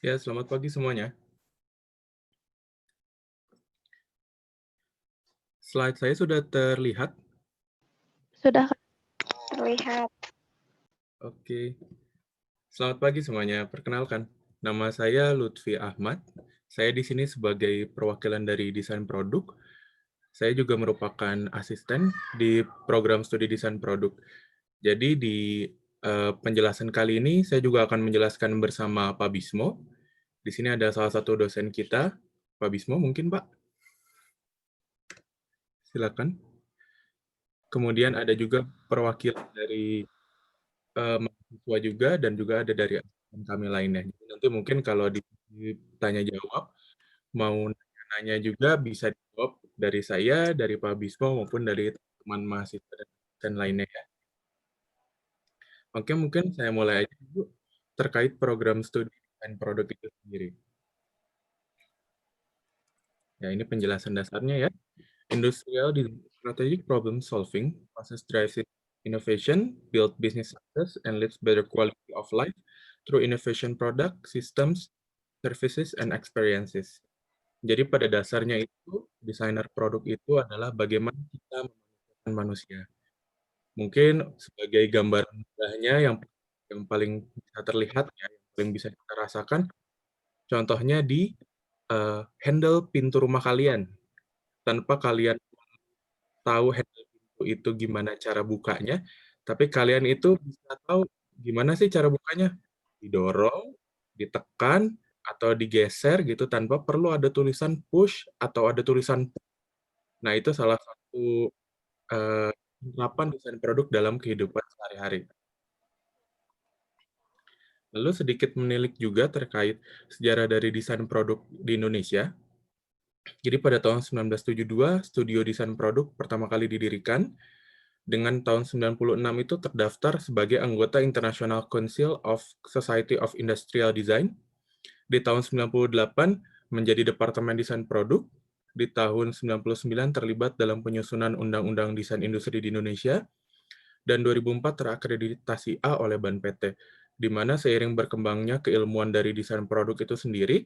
Ya, selamat pagi semuanya. Slide saya sudah terlihat. Sudah terlihat. Oke. Selamat pagi semuanya. Perkenalkan, nama saya Lutfi Ahmad. Saya di sini sebagai perwakilan dari desain produk. Saya juga merupakan asisten di program studi desain produk. Jadi di penjelasan kali ini saya juga akan menjelaskan bersama Pak Bismo. Di sini ada salah satu dosen kita, Pak Bismo mungkin Pak. Silakan. Kemudian ada juga perwakilan dari mahasiswa juga dan juga ada dari asisten kami lainnya. Jadi nanti mungkin kalau ditanya jawab, mau nanya juga bisa dijawab dari saya, dari Pak Bismo maupun dari teman mahasiswa dan lainnya ya. Oke, mungkin saya mulai aja dulu terkait program studi dan produk itu sendiri. Ya, ini penjelasan dasarnya ya. Industrial Design Strategic Problem Solving, process drives innovation, build business success, and leads better quality of life through innovation product, systems, services, and experiences. Jadi pada dasarnya itu, desainer produk itu adalah bagaimana kita memanusiakan manusia. Mungkin sebagai gambaran mudahnya yang paling bisa terlihat ya, yang paling bisa kita rasakan, contohnya di handle pintu rumah kalian. Tanpa kalian tahu handle pintu itu gimana cara bukanya, tapi kalian itu bisa tahu gimana sih cara bukanya. Didorong, ditekan, atau digeser gitu tanpa perlu ada tulisan push atau ada tulisan pull. Nah, itu salah satu penerapan desain produk dalam kehidupan sehari-hari. Lalu sedikit menilik juga terkait sejarah dari desain produk di Indonesia. Jadi pada tahun 1972, Studio Desain Produk pertama kali didirikan. Dengan tahun 96 itu terdaftar sebagai anggota International Council of Society of Industrial Design. Di tahun 98 menjadi Departemen Desain Produk. Di tahun 99 terlibat dalam penyusunan Undang-Undang Desain Industri di Indonesia. Dan 2004 terakreditasi A oleh Ban PT, di mana seiring berkembangnya keilmuan dari desain produk itu sendiri,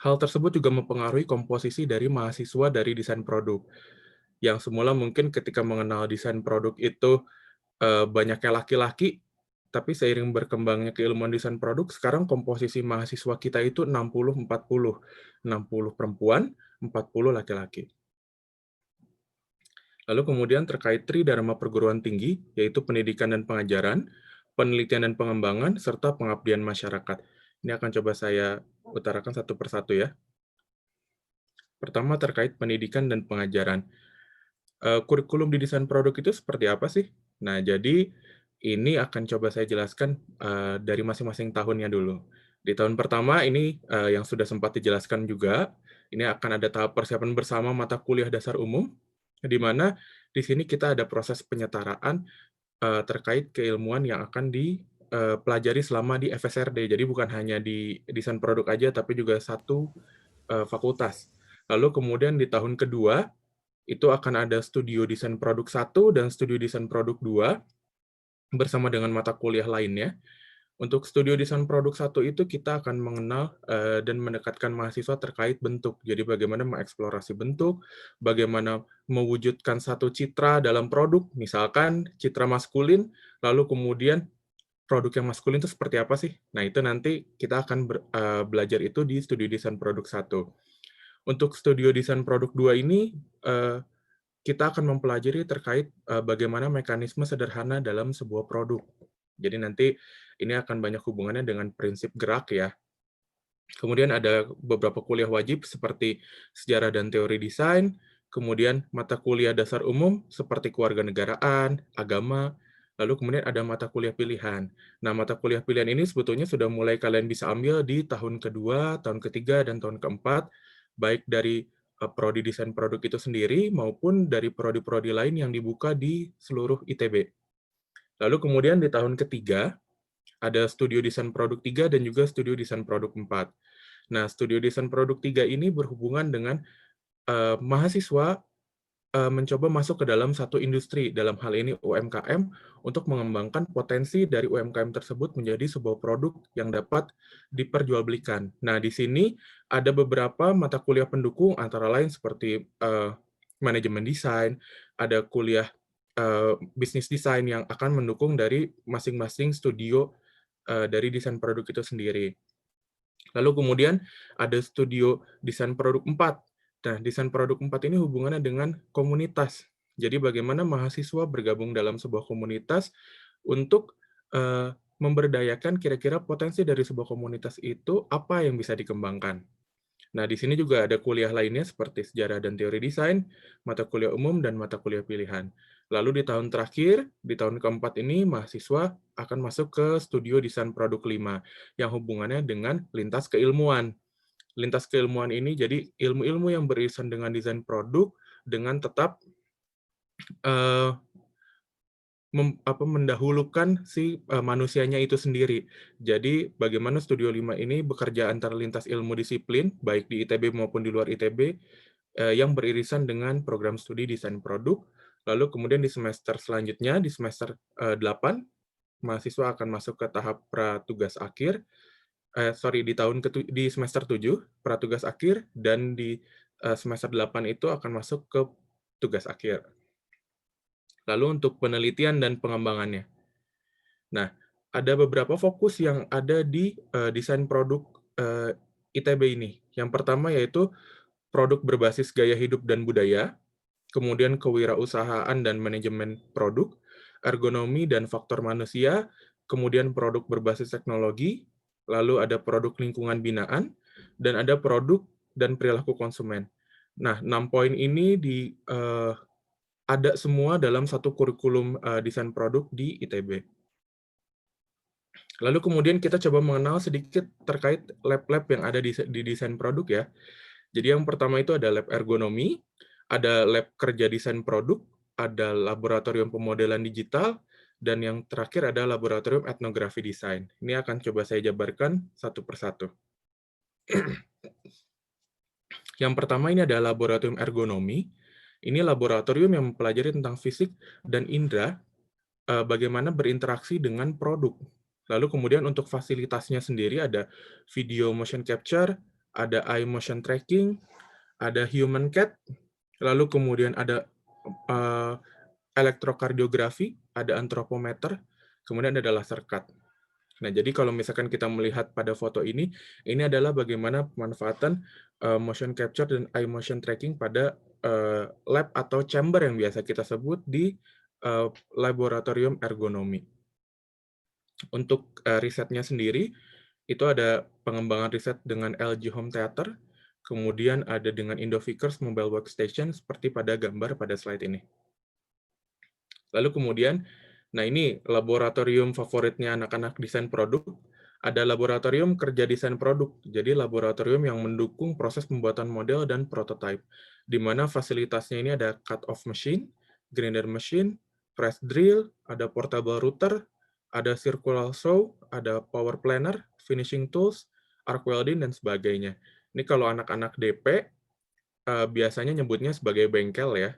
hal tersebut juga mempengaruhi komposisi dari mahasiswa dari desain produk. Yang semula mungkin ketika mengenal desain produk itu banyaknya laki-laki, tapi seiring berkembangnya keilmuan desain produk, sekarang komposisi mahasiswa kita itu 60-40. 60 perempuan, 40 laki-laki. Lalu kemudian terkait Tridharma perguruan tinggi, yaitu pendidikan dan pengajaran, penelitian dan pengembangan, serta pengabdian masyarakat. Ini akan coba saya utarakan satu persatu ya. Pertama terkait pendidikan dan pengajaran. Kurikulum di desain produk itu seperti apa sih? Nah, jadi ini akan coba saya jelaskan dari masing-masing tahunnya dulu. Di tahun pertama ini yang sudah sempat dijelaskan juga, ini akan ada tahap persiapan bersama mata kuliah dasar umum, di mana di sini kita ada proses penyetaraan terkait keilmuan yang akan dipelajari selama di FSRD. Jadi bukan hanya di desain produk aja, tapi juga satu fakultas. Lalu kemudian di tahun kedua, itu akan ada studio desain produk 1 dan studio desain produk 2 bersama dengan mata kuliah lainnya. Untuk studio desain produk 1 itu kita akan mengenal dan mendekatkan mahasiswa terkait bentuk. Jadi bagaimana mengeksplorasi bentuk, bagaimana mewujudkan satu citra dalam produk, misalkan citra maskulin, lalu kemudian produk yang maskulin itu seperti apa sih? Nah, itu nanti kita akan belajar itu di studio desain produk 1. Untuk studio desain produk 2 ini kita akan mempelajari terkait bagaimana mekanisme sederhana dalam sebuah produk. Jadi nanti ini akan banyak hubungannya dengan prinsip gerak ya. Kemudian ada beberapa kuliah wajib seperti sejarah dan teori desain, kemudian mata kuliah dasar umum seperti kewarganegaraan, agama, lalu kemudian ada mata kuliah pilihan. Nah, mata kuliah pilihan ini sebetulnya sudah mulai kalian bisa ambil di tahun kedua, tahun ketiga, dan tahun keempat, baik dari prodi desain produk itu sendiri maupun dari prodi-prodi lain yang dibuka di seluruh ITB. Lalu kemudian di tahun ketiga, ada studio desain produk 3 dan juga studio desain produk 4. Nah, studio desain produk 3 ini berhubungan dengan mahasiswa mencoba masuk ke dalam satu industri, dalam hal ini UMKM, untuk mengembangkan potensi dari UMKM tersebut menjadi sebuah produk yang dapat diperjualbelikan. Nah, di sini ada beberapa mata kuliah pendukung, antara lain seperti manajemen desain, ada kuliah bisnis desain yang akan mendukung dari masing-masing studio dari desain produk itu sendiri. Lalu kemudian ada studio desain produk 4. Nah, desain produk 4 ini hubungannya dengan komunitas. Jadi bagaimana mahasiswa bergabung dalam sebuah komunitas untuk memberdayakan kira-kira potensi dari sebuah komunitas itu apa yang bisa dikembangkan. Nah, di sini juga ada kuliah lainnya seperti sejarah dan teori desain, mata kuliah umum, dan mata kuliah pilihan. Lalu di tahun terakhir, di tahun keempat ini, mahasiswa akan masuk ke studio desain produk 5, yang hubungannya dengan lintas keilmuan. Lintas keilmuan ini jadi ilmu-ilmu yang beririsan dengan desain produk, dengan tetap eh, mendahulukan si manusianya itu sendiri. Jadi bagaimana Studio 5 ini bekerja antara lintas ilmu disiplin, baik di ITB maupun di luar ITB, yang beririsan dengan program studi desain produk. Lalu kemudian di semester selanjutnya, di semester 8, mahasiswa akan masuk ke tahap pratugas akhir, di semester 7, pratugas akhir, dan di semester 8 itu akan masuk ke tugas akhir. Lalu untuk penelitian dan pengembangannya. Nah, ada beberapa fokus yang ada di desain produk ITB ini. Yang pertama yaitu produk berbasis gaya hidup dan budaya, kemudian kewirausahaan dan manajemen produk, ergonomi dan faktor manusia, kemudian produk berbasis teknologi, lalu ada produk lingkungan binaan, dan ada produk dan perilaku konsumen. Nah, 6 poin ini ada semua dalam satu kurikulum desain produk di ITB. Lalu kemudian kita coba mengenal sedikit terkait lab-lab yang ada di desain produk ya. Jadi yang pertama itu ada lab ergonomi, ada lab kerja desain produk, ada laboratorium pemodelan digital, dan yang terakhir ada laboratorium etnografi desain. Ini akan coba saya jabarkan satu persatu. Yang pertama ini ada laboratorium ergonomi. Ini laboratorium yang mempelajari tentang fisik dan indera, bagaimana berinteraksi dengan produk. Lalu kemudian untuk fasilitasnya sendiri ada video motion capture, ada eye motion tracking, ada human cat, lalu kemudian ada elektrokardiografi, ada antropometer, kemudian ada laser cut. Nah, jadi kalau misalkan kita melihat pada foto ini adalah bagaimana pemanfaatan motion capture dan eye motion tracking pada lab atau chamber yang biasa kita sebut di laboratorium ergonomi. Untuk risetnya sendiri, itu ada pengembangan riset dengan LG Home Theater, kemudian ada dengan Indofikers Mobile Workstation, seperti pada gambar pada slide ini. Lalu kemudian, nah ini laboratorium favoritnya anak-anak desain produk, ada laboratorium kerja desain produk, jadi laboratorium yang mendukung proses pembuatan model dan prototype, di mana fasilitasnya ini ada cut-off machine, grinder machine, press drill, ada portable router, ada circular saw, ada power planner, finishing tools, arc welding, dan sebagainya. Ini kalau anak-anak DP, biasanya nyebutnya sebagai bengkel ya,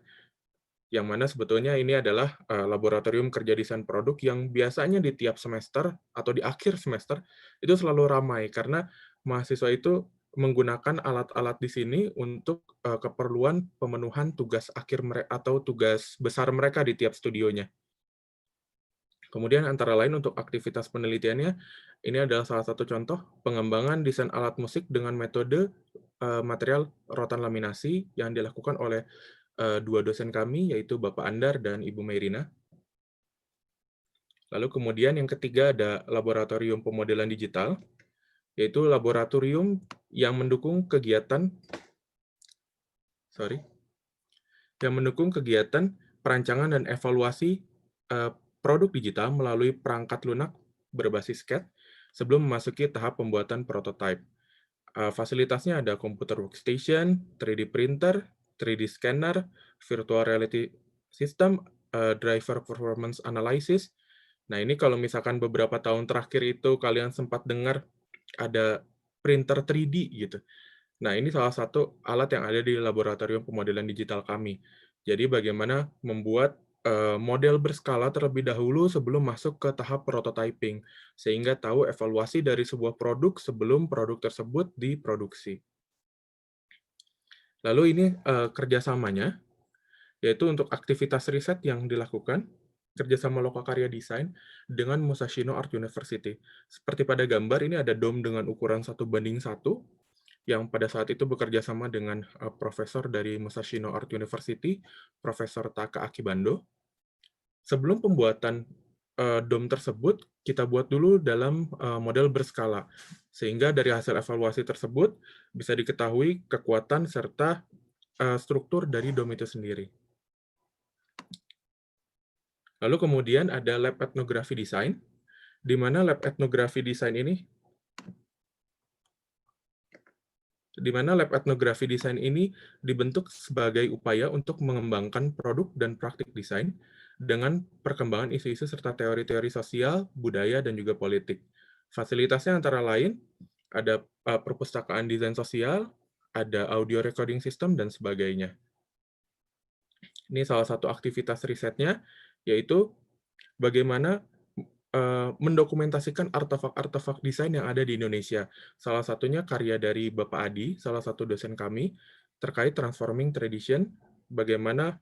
yang mana sebetulnya ini adalah laboratorium kerja desain produk yang biasanya di tiap semester atau di akhir semester itu selalu ramai karena mahasiswa itu menggunakan alat-alat di sini untuk keperluan pemenuhan tugas akhir mereka atau tugas besar mereka di tiap studionya. Kemudian antara lain untuk aktivitas penelitiannya, ini adalah salah satu contoh pengembangan desain alat musik dengan metode material rotan laminasi yang dilakukan oleh dua dosen kami, yaitu Bapak Andar dan Ibu Merina. Lalu kemudian yang ketiga ada laboratorium pemodelan digital, yaitu laboratorium yang mendukung kegiatan perancangan dan evaluasi produk digital melalui perangkat lunak berbasis CAD sebelum memasuki tahap pembuatan prototype. Fasilitasnya ada computer workstation, 3D printer, 3D scanner, virtual reality system, driver performance analysis. Nah, ini kalau misalkan beberapa tahun terakhir itu kalian sempat dengar ada printer 3D gitu. Nah, ini salah satu alat yang ada di laboratorium pemodelan digital kami. Jadi bagaimana membuat model berskala terlebih dahulu sebelum masuk ke tahap prototyping, sehingga tahu evaluasi dari sebuah produk sebelum produk tersebut diproduksi. Lalu ini kerjasamanya, yaitu untuk aktivitas riset yang dilakukan, kerjasama lokakarya desain dengan Musashino Art University. Seperti pada gambar, ini ada dom dengan ukuran 1:1, yang pada saat itu bekerja sama dengan profesor dari Musashino Art University, Profesor Taka Akibando. Sebelum pembuatan dom tersebut, kita buat dulu dalam model berskala, sehingga dari hasil evaluasi tersebut bisa diketahui kekuatan serta struktur dari dom itu sendiri. Lalu kemudian ada lab etnografi desain, di mana lab etnografi desain ini dibentuk sebagai upaya untuk mengembangkan produk dan praktik desain dengan perkembangan isu-isu serta teori-teori sosial, budaya, dan juga politik. Fasilitasnya antara lain ada perpustakaan desain sosial, ada audio recording system, dan sebagainya. Ini salah satu aktivitas risetnya, yaitu bagaimana mendokumentasikan artefak-artefak desain yang ada di Indonesia. Salah satunya karya dari Bapak Adi, salah satu dosen kami, terkait transforming tradition, bagaimana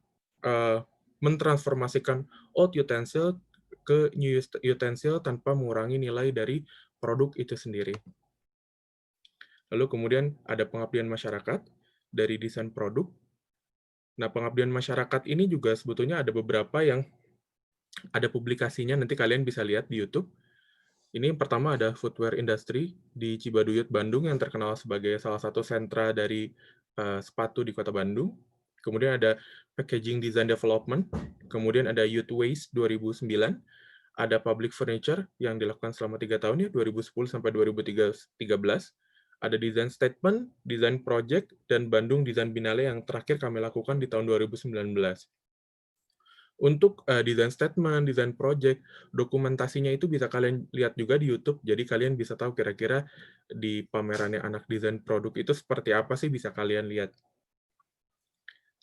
mentransformasikan old utensil ke new utensil tanpa mengurangi nilai dari produk itu sendiri. Lalu kemudian ada pengabdian masyarakat dari desain produk. Nah, pengabdian masyarakat ini juga sebetulnya ada beberapa yang ada publikasinya, nanti kalian bisa lihat di YouTube. Ini yang pertama ada footwear industry di Cibaduyut, Bandung, yang terkenal sebagai salah satu sentra dari sepatu di kota Bandung. Kemudian ada packaging design development, kemudian ada youth waste 2009, ada public furniture yang dilakukan selama 3 tahun ya, 2010 sampai 2013, ada design statement, design project, dan Bandung Design Biennale yang terakhir kami lakukan di tahun 2019. Untuk design statement, design project, dokumentasinya itu bisa kalian lihat juga di YouTube, jadi kalian bisa tahu kira-kira di pamerannya anak desain produk itu seperti apa sih, bisa kalian lihat.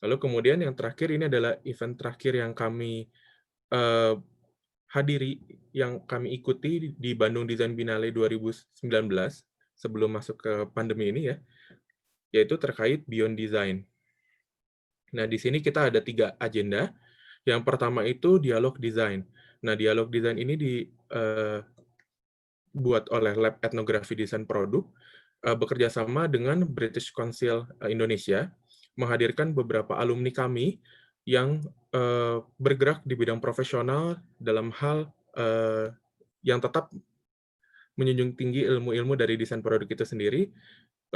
Lalu kemudian yang terakhir ini adalah event terakhir yang kami hadiri, yang kami ikuti di Bandung Design Biennale 2019, sebelum masuk ke pandemi ini ya, yaitu terkait Beyond Design. Nah, di sini kita ada 3 agenda. Yang pertama itu dialog desain. Nah, dialog desain ini dibuat oleh Lab Etnografi Desain Produk, bekerja sama dengan British Council Indonesia, menghadirkan beberapa alumni kami yang bergerak di bidang profesional dalam hal yang tetap menjunjung tinggi ilmu-ilmu dari desain produk itu sendiri.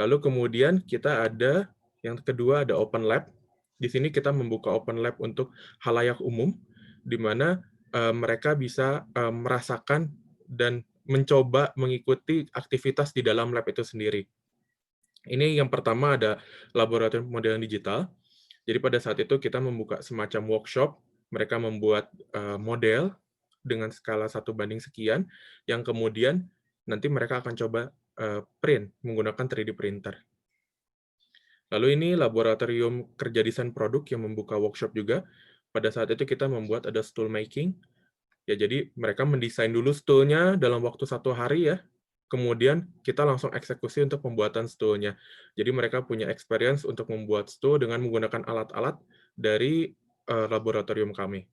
Lalu kemudian kita ada, yang kedua ada open lab. Di sini kita membuka open lab untuk halayak umum, di mana mereka bisa merasakan dan mencoba mengikuti aktivitas di dalam lab itu sendiri. Ini yang pertama ada laboratorium modeling digital. Jadi pada saat itu kita membuka semacam workshop, mereka membuat model dengan skala 1:sekian, yang kemudian nanti mereka akan coba print menggunakan 3D printer. Lalu ini laboratorium kerja desain produk yang membuka workshop juga. Pada saat itu kita membuat ada stool making. Ya, jadi mereka mendesain dulu stoolnya dalam waktu 1 hari ya. Kemudian kita langsung eksekusi untuk pembuatan stoolnya. Jadi mereka punya experience untuk membuat stool dengan menggunakan alat-alat dari laboratorium kami.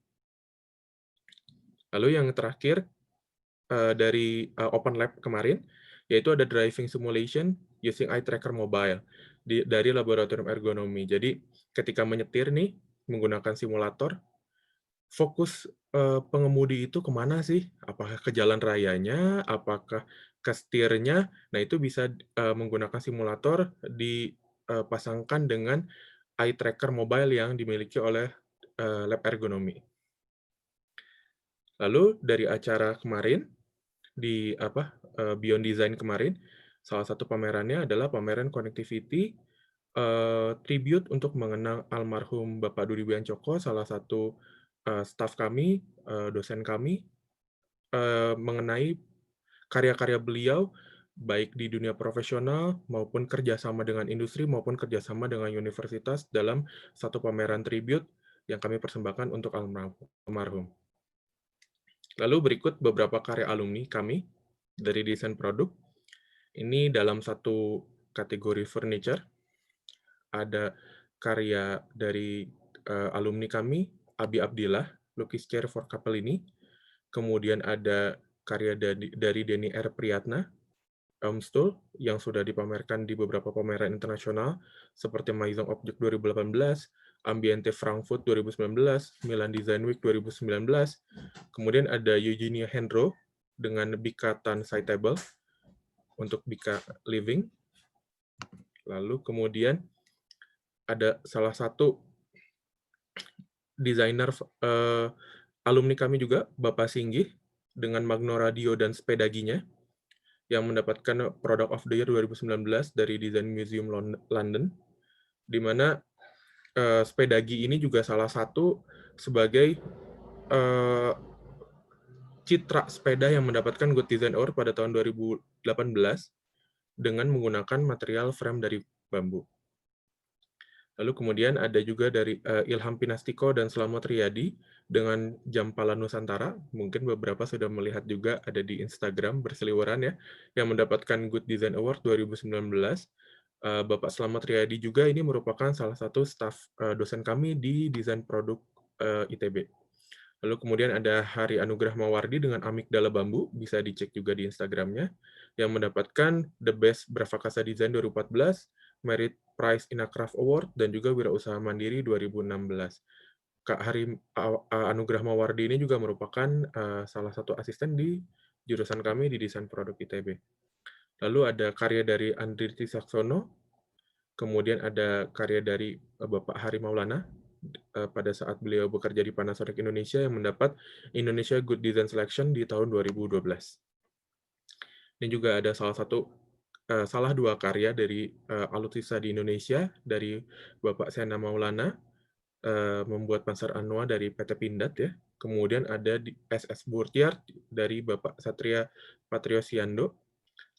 Lalu yang terakhir dari Open Lab kemarin, yaitu ada driving simulation using eye tracker mobile dari laboratorium ergonomi. Jadi ketika menyetir nih menggunakan simulator, fokus pengemudi itu kemana sih? Apakah ke jalan rayanya? Apakah ke setirnya? Nah, itu bisa menggunakan simulator dipasangkan dengan eye tracker mobile yang dimiliki oleh lab ergonomi. Lalu dari acara kemarin di Beyond Design kemarin, salah satu pamerannya adalah pameran connectivity tribute untuk mengenang almarhum Bapak Dudi Buyancoko, salah satu staf kami, dosen kami, mengenai karya-karya beliau baik di dunia profesional maupun kerjasama dengan industri maupun kerjasama dengan universitas dalam satu pameran tribute yang kami persembahkan untuk almarhum. Lalu berikut beberapa karya alumni kami dari desain produk. Ini dalam satu kategori furniture, ada karya dari alumni kami, Abi Abdillah, lukis chair for couple ini. Kemudian ada karya dari Denny R. Priyatna, Stool, yang sudah dipamerkan di beberapa pameran internasional, seperti Maison Object 2018, Ambiente Frankfurt 2019, Milan Design Week 2019. Kemudian ada Eugenia Hendro dengan Bika Tan Side Table untuk Bika Living. Lalu kemudian ada salah satu desainer alumni kami juga, Bapak Singgih, dengan Magno Radio dan Spedaginya, yang mendapatkan Product of the Year 2019 dari Design Museum London, di mana Spedagi ini juga salah satu sebagai citra sepeda yang mendapatkan Good Design Award pada tahun 2018 dengan menggunakan material frame dari bambu. Lalu kemudian ada juga dari Ilham Pinastiko dan Slamet Riyadi dengan Jampala Nusantara. Mungkin beberapa sudah melihat juga ada di Instagram berseliweran ya, yang mendapatkan Good Design Award 2019. Bapak Slamet Riyadi juga ini merupakan salah satu staf dosen kami di desain produk ITB. Lalu kemudian ada Hari Anugrah Mawardi dengan Amigdala Bambu, bisa dicek juga di Instagramnya, yang mendapatkan The Best Bravakasa Design 2014, Merit Prize in a Craft Award, dan juga Wirausaha Mandiri 2016. Kak Hari Anugrah Mawardi ini juga merupakan salah satu asisten di jurusan kami di Desain Produk ITB. Lalu ada karya dari Andriti Saksono, kemudian ada karya dari Bapak Hari Maulana, pada saat beliau bekerja di Panasonic Indonesia yang mendapat Indonesia Good Design Selection di tahun 2012. Ini juga ada salah dua karya dari alutsista di Indonesia dari Bapak Sena Maulana, membuat Panzer Anua dari PT Pindad ya. Kemudian ada di SS Burtiar dari Bapak Satria Patriosiando.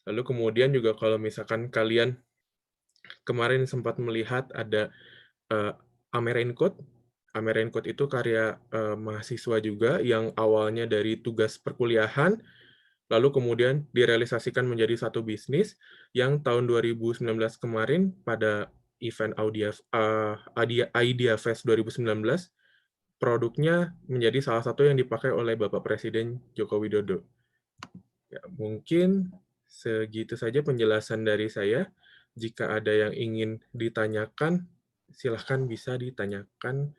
Lalu kemudian juga kalau misalkan kalian kemarin sempat melihat ada Ameraincoat. Ameraincoat itu karya mahasiswa juga yang awalnya dari tugas perkuliahan, lalu kemudian direalisasikan menjadi satu bisnis yang tahun 2019 kemarin pada event Idea Fest 2019, produknya menjadi salah satu yang dipakai oleh Bapak Presiden Joko Widodo. Ya, mungkin segitu saja penjelasan dari saya. Jika ada yang ingin ditanyakan, silahkan bisa ditanyakan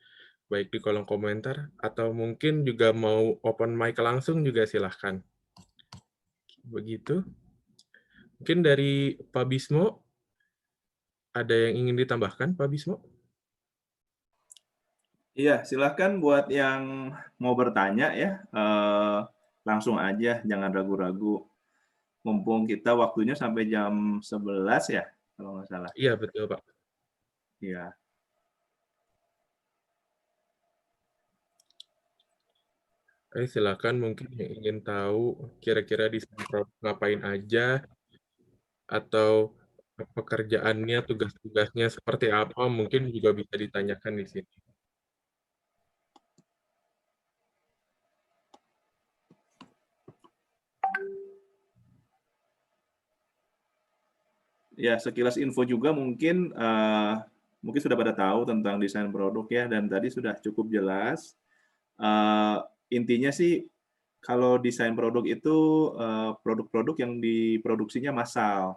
baik di kolom komentar atau mungkin juga mau open mic langsung juga silahkan. Begitu. Mungkin dari Pak Bismo, ada yang ingin ditambahkan, Pak Bismo? Iya, silahkan buat yang mau bertanya ya, langsung aja, jangan ragu-ragu. Mumpung kita waktunya sampai jam 11 ya, kalau nggak salah. Iya, betul, Pak. Iya. Silakan mungkin yang ingin tahu kira-kira di Semprot ngapain aja, atau pekerjaannya, tugas-tugasnya seperti apa, mungkin juga bisa ditanyakan di sini. Ya, sekilas info juga mungkin sudah pada tahu tentang desain produk ya, dan tadi sudah cukup jelas. Intinya sih kalau desain produk itu produk-produk yang diproduksinya massal.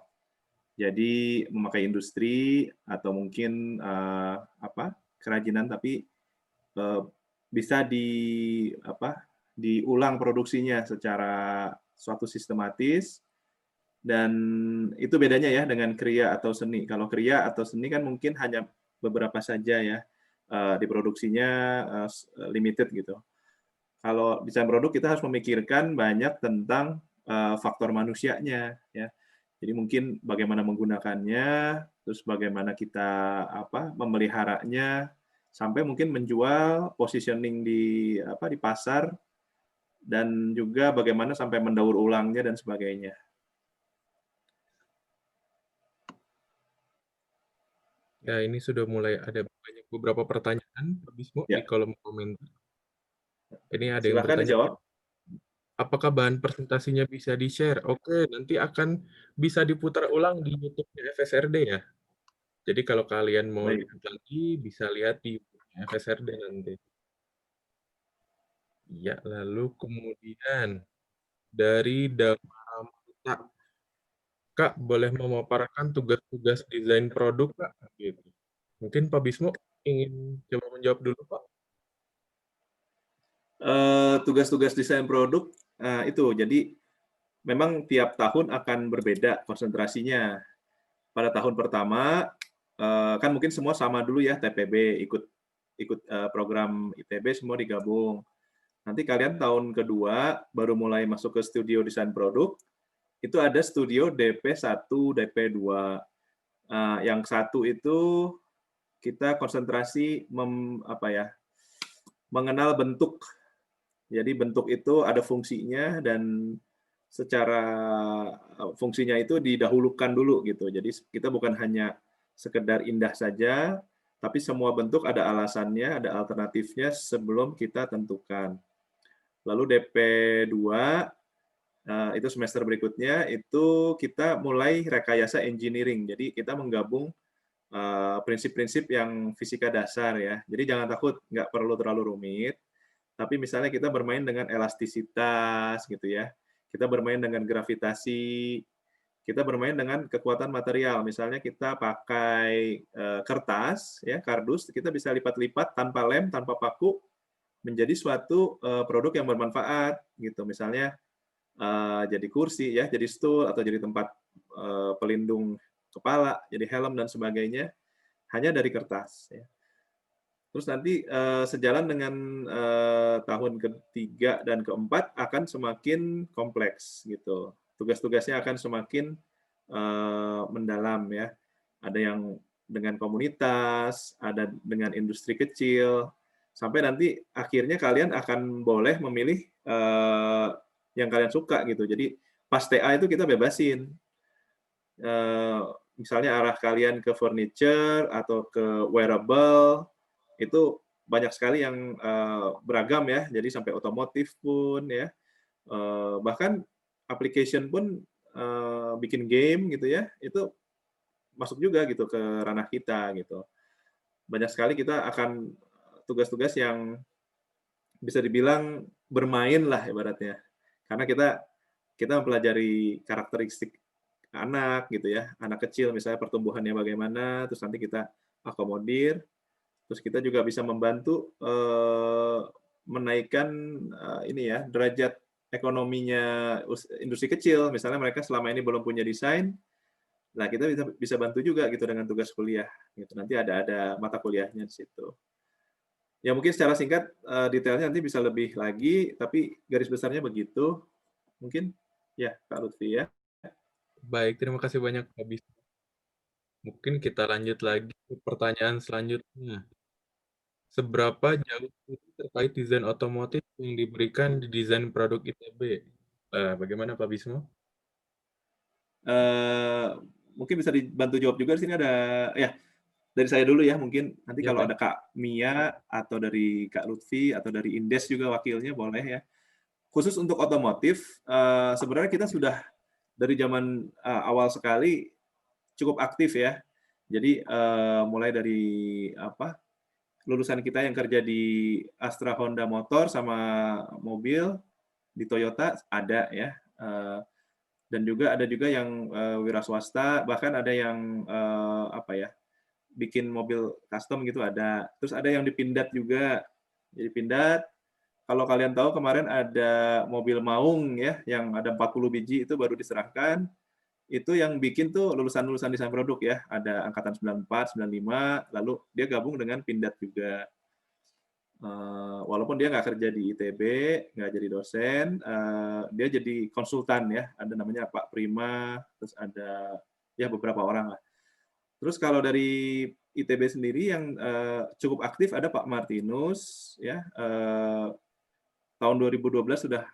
Jadi memakai industri atau mungkin kerajinan, tapi bisa diulang produksinya secara suatu sistematis. Dan itu bedanya ya dengan kriya atau seni. Kalau kriya atau seni kan mungkin hanya beberapa saja ya, diproduksinya limited gitu. Kalau desain produk kita harus memikirkan banyak tentang faktor manusianya ya. Jadi mungkin bagaimana menggunakannya, terus bagaimana kita memeliharanya, sampai mungkin menjual, positioning di pasar, dan juga bagaimana sampai mendaur ulangnya dan sebagainya. Ya, ini sudah mulai ada beberapa pertanyaan Pak Bismo di Ya, kolom komentar. Ini ada yang silahkan bertanya, dijawab. apakah bahan presentasinya bisa di-share? Oke, nanti akan bisa diputar ulang di YouTube-nya FSRD ya. Jadi kalau kalian mau Baik. lihat lagi, bisa lihat di YouTube-nya FSRD nanti. Ya, lalu kemudian dari Damaramata, Kak, boleh memaparkan tugas-tugas desain produk, Kak? Gitu. Mungkin Pak Bismo ingin coba menjawab dulu, Pak. Tugas-tugas desain produk itu, jadi memang tiap tahun akan berbeda konsentrasinya. Pada tahun pertama kan mungkin semua sama dulu ya, TPB ikut ikut program ITB semua digabung. Nanti kalian tahun kedua baru mulai masuk ke studio desain produk, itu ada studio DP1, DP2. Yang satu itu kita konsentrasi mengenal bentuk. Jadi bentuk itu ada fungsinya dan secara fungsinya itu didahulukan dulu gitu. Jadi kita bukan hanya sekedar indah saja, tapi semua bentuk ada alasannya, ada alternatifnya sebelum kita tentukan. Lalu DP2 itu semester berikutnya itu kita mulai rekayasa engineering. Jadi kita menggabung prinsip-prinsip yang fisika dasar ya. Jadi jangan takut, nggak perlu terlalu rumit. Tapi misalnya kita bermain dengan elastisitas gitu ya. Kita bermain dengan gravitasi, kita bermain dengan kekuatan material. Misalnya kita pakai kertas ya, kardus, kita bisa lipat-lipat tanpa lem, tanpa paku menjadi suatu produk yang bermanfaat gitu. Misalnya jadi kursi ya, jadi stool atau jadi tempat pelindung kepala, jadi helm dan sebagainya hanya dari kertas ya. Terus nanti sejalan dengan tahun ketiga dan keempat akan semakin kompleks gitu. Tugas-tugasnya akan semakin mendalam ya. Ada yang dengan komunitas, ada dengan industri kecil, sampai nanti akhirnya kalian akan boleh memilih yang kalian suka gitu. Jadi pas TA itu kita bebasin. Misalnya arah kalian ke furniture atau ke wearable, itu banyak sekali yang beragam ya, jadi sampai otomotif pun ya, bahkan application pun bikin game gitu ya, itu masuk juga gitu ke ranah kita gitu. Banyak sekali kita akan tugas-tugas yang bisa dibilang bermain lah ibaratnya, karena kita mempelajari karakteristik anak gitu ya, anak kecil misalnya pertumbuhannya bagaimana, terus nanti kita akomodir. Terus kita juga bisa membantu menaikkan ini ya derajat ekonominya industri kecil. Misalnya mereka selama ini belum punya desain, nah kita bisa bantu juga gitu dengan tugas kuliah. Gitu. Nanti ada mata kuliahnya di situ. Ya mungkin secara singkat detailnya nanti bisa lebih lagi, tapi garis besarnya begitu. Mungkin ya Kak Lutfi ya. Baik, terima kasih banyak Pak Bismo. Mungkin kita lanjut lagi ke pertanyaan selanjutnya. Seberapa jauh studi terkait desain otomotif yang diberikan di desain produk ITB? Bagaimana Pak Bismo? Mungkin bisa dibantu jawab juga di sini ada ya. Dari saya dulu ya mungkin, nanti Ya, kalau baik. ada Kak Mia atau dari Kak Lutfi atau dari Indes juga wakilnya boleh ya. Khusus untuk otomotif, sebenarnya kita sudah dari zaman awal sekali cukup aktif ya. Jadi mulai dari lulusan kita yang kerja di Astra Honda Motor sama mobil di Toyota ada ya. Dan juga ada juga yang wira swasta, bahkan ada yang bikin mobil custom gitu ada. Terus ada yang dipindat juga. Jadi pindat. Kalau kalian tahu kemarin ada mobil maung ya, yang ada 40 biji itu baru diserahkan. Itu yang bikin tuh lulusan-lulusan desain produk ya. Ada angkatan 94, 95, lalu dia gabung dengan pindat juga. Walaupun dia nggak kerja di ITB, nggak jadi dosen, dia jadi konsultan ya. Ada namanya Pak Prima, terus ada ya beberapa orang lah. Terus kalau dari ITB sendiri yang cukup aktif ada Pak Martinus ya, tahun 2012 sudah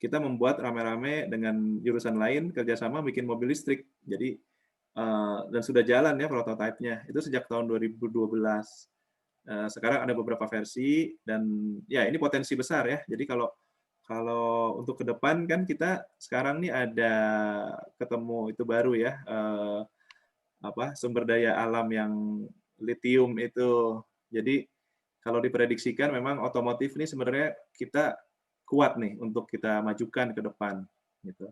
kita membuat rame-rame dengan jurusan lain kerjasama bikin mobil listrik. Jadi dan sudah jalan ya prototipe-nya. Itu sejak tahun 2012. Sekarang ada beberapa versi dan ya ini potensi besar ya. Jadi kalau untuk ke depan kan kita sekarang nih ada ketemu itu baru ya, sumber daya alam yang lithium itu. Jadi kalau diprediksikan memang otomotif ini sebenarnya kita kuat nih untuk kita majukan ke depan gitu.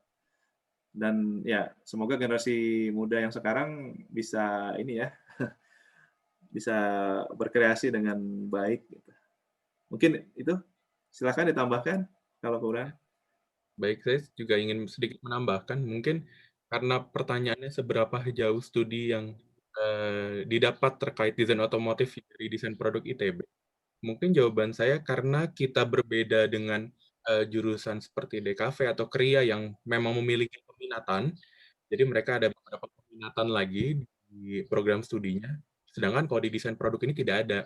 Dan ya semoga generasi muda yang sekarang bisa ini ya, bisa berkreasi dengan baik gitu. Mungkin itu, silakan ditambahkan kalau kurang. Baik, saya juga ingin sedikit menambahkan, mungkin karena pertanyaannya seberapa jauh studi yang didapat terkait desain otomotif dari desain produk ITB. Mungkin jawaban saya karena kita berbeda dengan jurusan seperti DKV atau KRIA yang memang memiliki peminatan, jadi mereka ada beberapa peminatan lagi di program studinya, sedangkan kalau di desain produk ini tidak ada.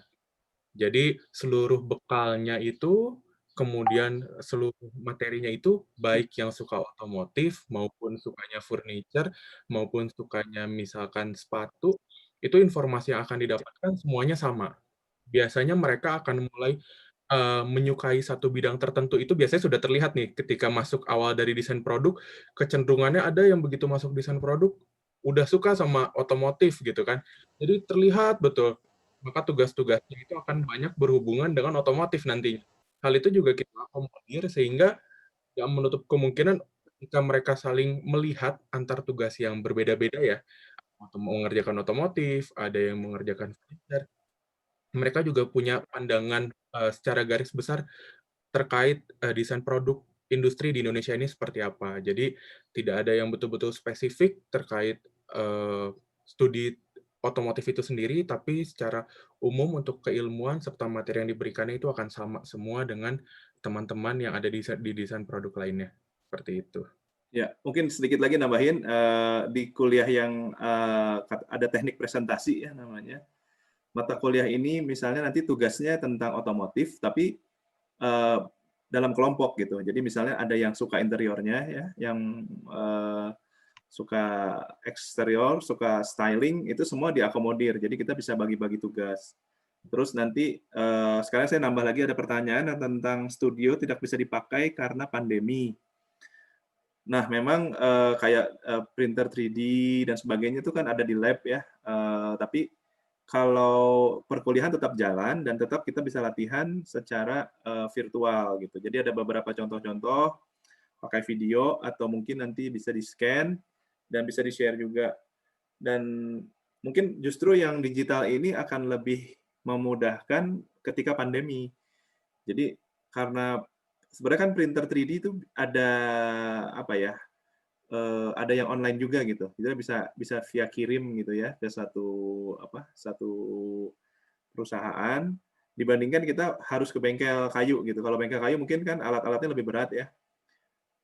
Jadi seluruh bekalnya itu, kemudian seluruh materinya itu, baik yang suka otomotif, maupun sukanya furniture, maupun sukanya misalkan sepatu, itu informasi yang akan didapatkan semuanya sama. Biasanya mereka akan mulai menyukai satu bidang tertentu itu biasanya sudah terlihat nih ketika masuk awal dari desain produk, kecenderungannya ada yang begitu masuk desain produk, udah suka sama otomotif gitu kan. Jadi terlihat betul maka tugas-tugasnya itu akan banyak berhubungan dengan otomotif nantinya. Hal itu juga kita akomodir sehingga nggak menutup kemungkinan ketika mereka saling melihat antar tugas yang berbeda-beda ya, atau mengerjakan otomotif, ada yang mengerjakan furniture, mereka juga punya pandangan secara garis besar terkait desain produk industri di Indonesia ini seperti apa. Jadi tidak ada yang betul-betul spesifik terkait studi otomotif itu sendiri, tapi secara umum untuk keilmuan serta materi yang diberikannya itu akan sama semua dengan teman-teman yang ada di desain produk lainnya. Seperti itu. Ya, mungkin sedikit lagi nambahin, di kuliah yang ada teknik presentasi ya namanya. Mata kuliah ini misalnya nanti tugasnya tentang otomotif, tapi dalam kelompok gitu. Jadi misalnya ada yang suka interiornya ya, yang suka eksterior, suka styling, itu semua diakomodir. Jadi kita bisa bagi-bagi tugas. Terus nanti sekarang saya nambah lagi ada pertanyaan tentang studio tidak bisa dipakai karena pandemi. Nah, memang kayak printer 3D dan sebagainya itu kan ada di lab ya. Tapi kalau perkuliahan tetap jalan dan tetap kita bisa latihan secara virtual gitu. Jadi ada beberapa contoh-contoh pakai video atau mungkin nanti bisa di-scan dan bisa di-share juga. Dan mungkin justru yang digital ini akan lebih memudahkan ketika pandemi. Jadi karena sebenarnya kan printer 3D itu ada apa ya? Ada yang online juga gitu. Kita bisa via kirim gitu ya ke satu perusahaan dibandingkan kita harus ke bengkel kayu gitu. Kalau bengkel kayu mungkin kan alat-alatnya lebih berat ya.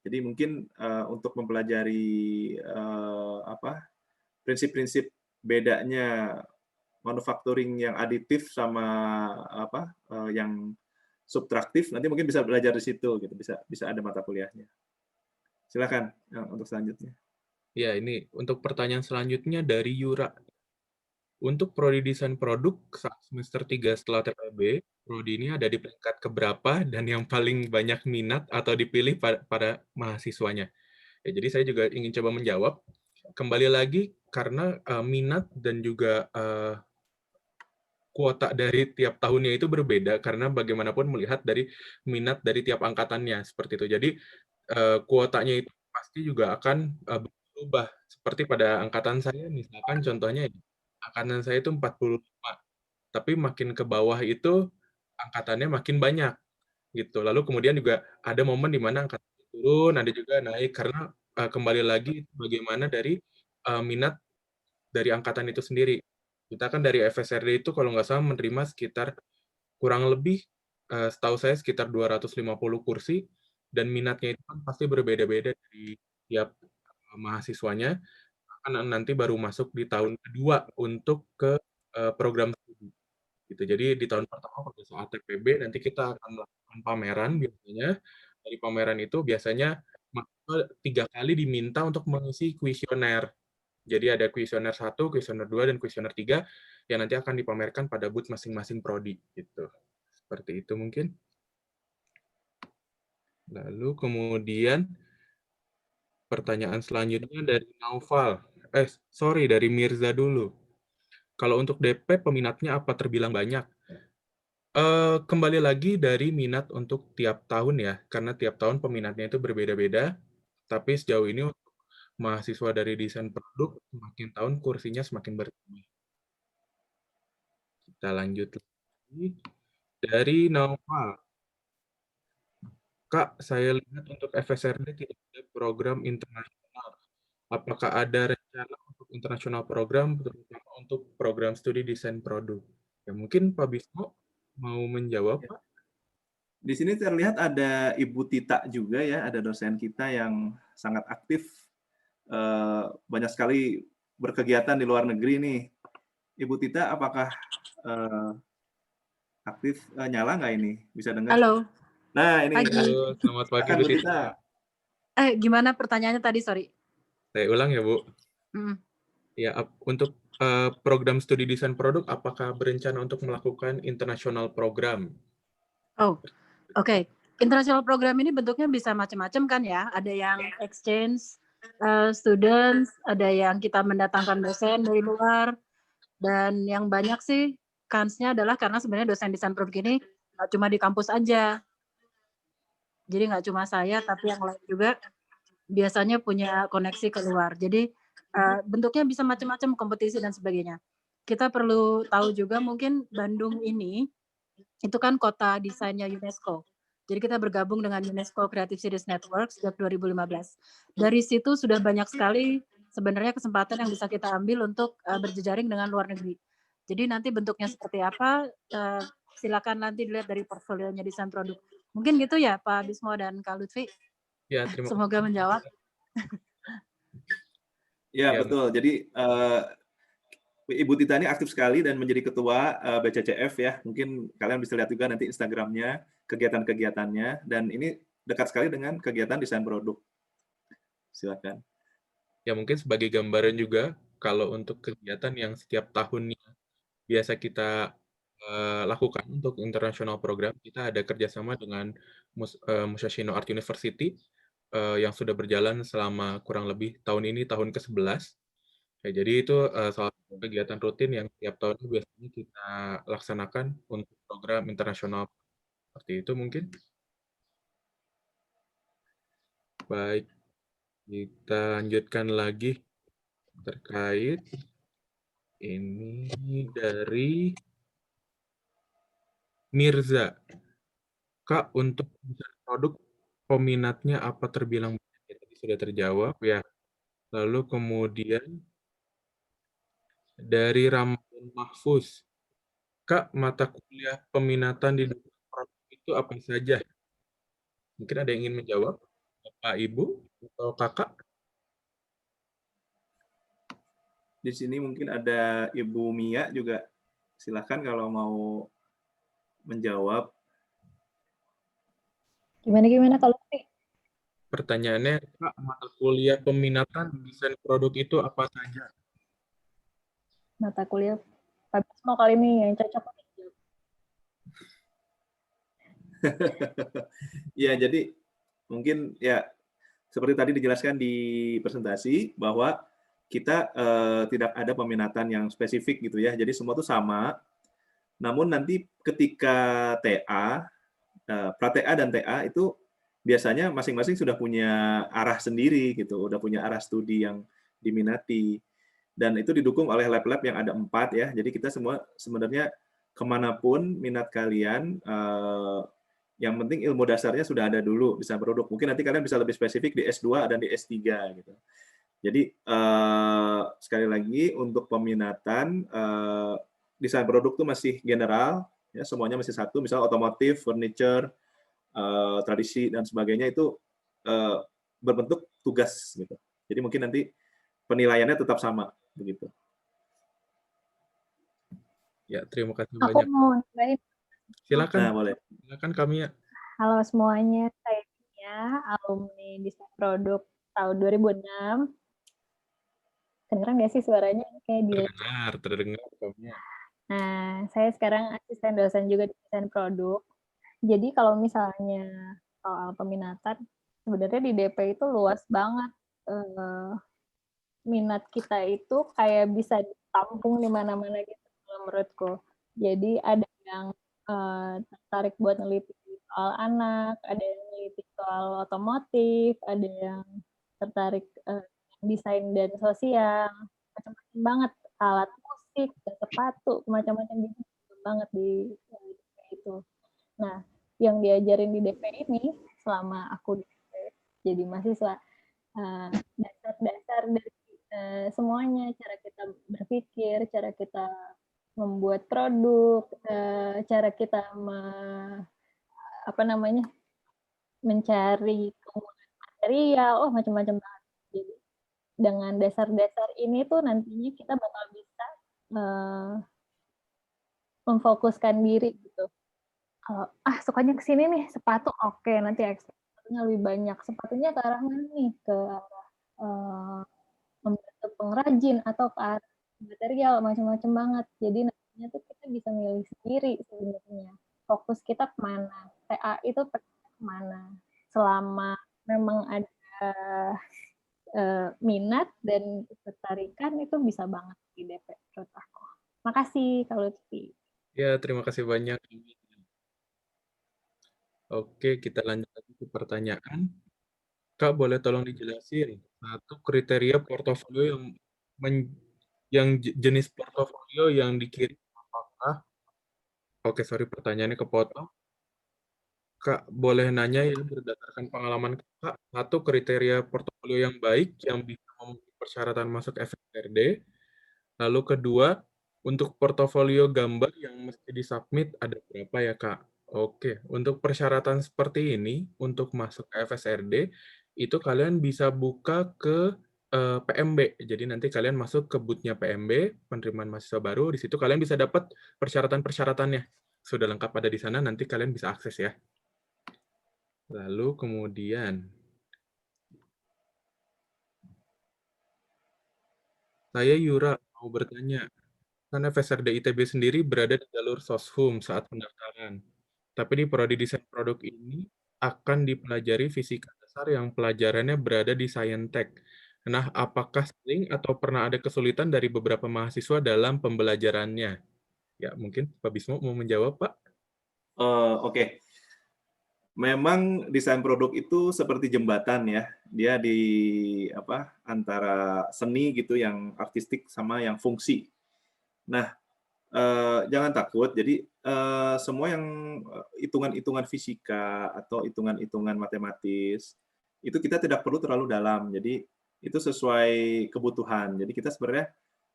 Jadi mungkin untuk mempelajari prinsip-prinsip bedanya manufacturing yang aditif sama yang subtraktif nanti mungkin bisa belajar di situ gitu, bisa ada mata kuliahnya. Silakan untuk selanjutnya. Ya, ini untuk pertanyaan selanjutnya dari Yura. Untuk prodi desain produk saat semester 3 setelah TPB, prodi ini ada di peringkat keberapa dan yang paling banyak minat atau dipilih pada mahasiswanya? Ya, jadi saya juga ingin coba menjawab. Kembali lagi karena minat dan juga kuota dari tiap tahunnya itu berbeda karena bagaimanapun melihat dari minat dari tiap angkatannya seperti itu. Jadi kuotanya itu pasti juga akan berubah. Seperti pada angkatan saya misalkan contohnya angkatan saya itu 45, tapi makin ke bawah itu angkatannya makin banyak gitu. Lalu kemudian juga ada momen di mana angkatan turun, ada juga naik karena kembali lagi bagaimana dari minat dari angkatan itu sendiri. Kita kan dari FSRD itu kalau nggak salah menerima sekitar kurang lebih setahu saya sekitar 250 kursi dan minatnya itu kan pasti berbeda-beda dari tiap mahasiswanya. Kan nanti baru masuk di tahun kedua untuk ke program studi. Gitu. Jadi di tahun pertama pada saat TPB nanti kita akan melakukan pameran biasanya. Dari pameran itu biasanya 3 kali diminta untuk mengisi kuesioner. Jadi ada kuesioner 1, kuesioner 2, dan kuesioner 3 yang nanti akan dipamerkan pada booth masing-masing prodi gitu. Seperti itu mungkin. Lalu kemudian pertanyaan selanjutnya dari Naufal. Dari Mirza dulu. Kalau untuk DP peminatnya apa terbilang banyak? Kembali lagi dari minat untuk tiap tahun ya, karena tiap tahun peminatnya itu berbeda-beda. Tapi sejauh ini untuk mahasiswa dari desain produk semakin tahun kursinya semakin bertambah. Kita lanjut lagi dari Naufal. Kak, saya lihat untuk FSRD tidak ada program internasional. Apakah ada rencana untuk internasional program, terutama untuk program studi desain produk? Ya, mungkin Pak Bismo mau menjawab, Pak? Di sini terlihat ada Ibu Tita juga ya, ada dosen kita yang sangat aktif, banyak sekali berkegiatan di luar negeri nih. Ibu Tita, apakah aktif? Nyala nggak ini? Bisa dengar? Halo, Nah, ini. pagi. Halo, selamat pagi Silakan, Bu Bu Tita. Tita. Gimana pertanyaannya tadi? Sorry. Saya ulang ya, Bu. Ya, untuk program studi desain produk, apakah berencana untuk melakukan internasional program? Oh, oke. International program ini bentuknya bisa macam-macam kan ya. Ada yang exchange students, ada yang kita mendatangkan dosen dari luar, dan yang banyak sih kansnya adalah karena sebenarnya dosen desain produk ini nggak cuma di kampus aja. Jadi nggak cuma saya, tapi yang lain juga biasanya punya koneksi ke luar. Jadi bentuknya bisa macam-macam, kompetisi dan sebagainya. Kita perlu tahu juga mungkin Bandung ini itu kan kota desainnya UNESCO. Jadi kita bergabung dengan UNESCO Creative Cities Network sejak 2015. Dari situ sudah banyak sekali sebenarnya kesempatan yang bisa kita ambil untuk berjejaring dengan luar negeri. Jadi nanti bentuknya seperti apa, silakan nanti dilihat dari portfolionya desain produk. Mungkin gitu ya Pak Bismo dan Kak Lutfi. Ya, terima kasih. Semoga menjawab. Ya, Ya. betul. Jadi Ibu Tita ini aktif sekali dan menjadi ketua BCCF ya. Mungkin kalian bisa lihat juga nanti Instagramnya, kegiatan-kegiatannya. Dan ini dekat sekali dengan kegiatan desain produk. Silakan. Ya, mungkin sebagai gambaran juga, kalau untuk kegiatan yang setiap tahunnya biasa kita lakukan untuk international program, kita ada kerjasama dengan Musashino Art University yang sudah berjalan selama kurang lebih tahun ini tahun ke-11. Ya, jadi itu salah satu kegiatan rutin yang tiap tahun biasanya kita laksanakan untuk program internasional. Seperti itu mungkin. Baik, kita lanjutkan lagi terkait ini dari Mirza. Kak, untuk produk peminatnya apa terbilang banyak? Tadi sudah terjawab ya. Lalu kemudian dari Ramadan Mahfuz. Kak, mata kuliah peminatan di desain produk itu apa saja? Mungkin ada yang ingin menjawab? Bapak, Ibu, atau Kakak? Di sini mungkin ada Ibu Mia juga. Silakan kalau mau menjawab. Gimana kalau Pertanyaannya, Kak, mata kuliah peminatan desain produk itu apa saja? mata kuliah Pak Bismo kali ini yang cocok? Ya, jadi mungkin ya seperti tadi dijelaskan di presentasi bahwa kita tidak ada peminatan yang spesifik gitu ya. Jadi semua itu sama. Namun nanti ketika TA, pra-TA dan TA itu biasanya masing-masing sudah punya arah sendiri gitu, udah punya arah studi yang diminati. Dan itu didukung oleh lab-lab yang ada 4 ya. Jadi kita semua sebenarnya kemanapun minat kalian, yang penting ilmu dasarnya sudah ada dulu desain produk. Mungkin nanti kalian bisa lebih spesifik di S2 dan di S3 gitu. Jadi sekali lagi untuk peminatan desain produk itu masih general, ya semuanya masih satu. Misal otomotif, furniture, tradisi dan sebagainya itu berbentuk tugas gitu. Jadi mungkin nanti penilaiannya tetap sama begitu. Ya, terima kasih Aku banyak. mau nambahin. Silakan. Nah, boleh. Silakan kami ya. Halo semuanya, saya Mia, alumni desain produk tahun 2006. Kedengeran nggak sih suaranya? Kayak di. Terdengar. Pokoknya. Nah, saya sekarang asisten dosen juga di desain produk. Jadi kalau misalnya soal peminatan, sebenarnya di DP itu luas banget. Minat kita itu kayak bisa ditampung di mana-mana gitu menurutku. Jadi ada yang tertarik buat neliti soal anak, ada yang neliti soal otomotif, ada yang tertarik desain dan sosial, macam-macam banget, alat musik, dan sepatu, macam-macam gitu banget di DP itu. Nah, yang diajarin di DP ini selama aku di DP jadi mahasiswa, dasar-dasar dari semuanya, cara kita berpikir, cara kita membuat produk, cara kita mencari keunggulan material, macam-macam banget. Jadi dengan dasar-dasar ini tuh nantinya kita bakal bisa memfokuskan diri gitu. Kalau sukanya ke sini nih, sepatu oke, nanti sepatunya lebih banyak. Sepatunya ke arah mana nih? Ke arah membantu pengrajin atau ke arah material, macam-macam banget. Jadi nantinya tuh kita bisa milih sendiri sebenarnya. Fokus kita kemana? TA itu kemana? Selama memang ada minat dan ketertarikan itu bisa banget di DP menurut aku. Makasih kalau Lutfi. Ya, terima kasih banyak. Oke, kita lanjut lagi ke pertanyaan. Kak, boleh tolong dijelasin satu kriteria portofolio yang jenis portofolio yang dikirim apakah? Oke, sorry pertanyaannya kepotong. Kak, boleh nanya ya berdasarkan pengalaman Kak, satu kriteria portofolio yang baik yang bisa memenuhi persyaratan masuk FSRD. Lalu kedua, untuk portofolio gambar yang mesti disubmit ada berapa ya, Kak? Oke, untuk persyaratan seperti ini, untuk masuk ke FSRD, itu kalian bisa buka ke PMB. Jadi nanti kalian masuk ke booth-nya PMB, penerimaan mahasiswa baru, di situ kalian bisa dapat persyaratan-persyaratannya. Sudah lengkap ada di sana, nanti kalian bisa akses ya. Lalu kemudian, saya Yura mau bertanya, kan FSRD ITB sendiri berada di jalur Soshum saat pendaftaran. Tapi di prodi desain produk ini akan dipelajari fisika dasar yang pelajarannya berada di Saintek. Nah, apakah sering atau pernah ada kesulitan dari beberapa mahasiswa dalam pembelajarannya? Ya, mungkin Pak Bismo mau menjawab, Pak. Oke. Memang desain produk itu seperti jembatan ya. Dia di antara seni gitu yang artistik sama yang fungsi. Nah, jangan takut. Jadi semua yang hitungan-hitungan fisika atau hitungan-hitungan matematis itu kita tidak perlu terlalu dalam. Jadi itu sesuai kebutuhan. Jadi kita sebenarnya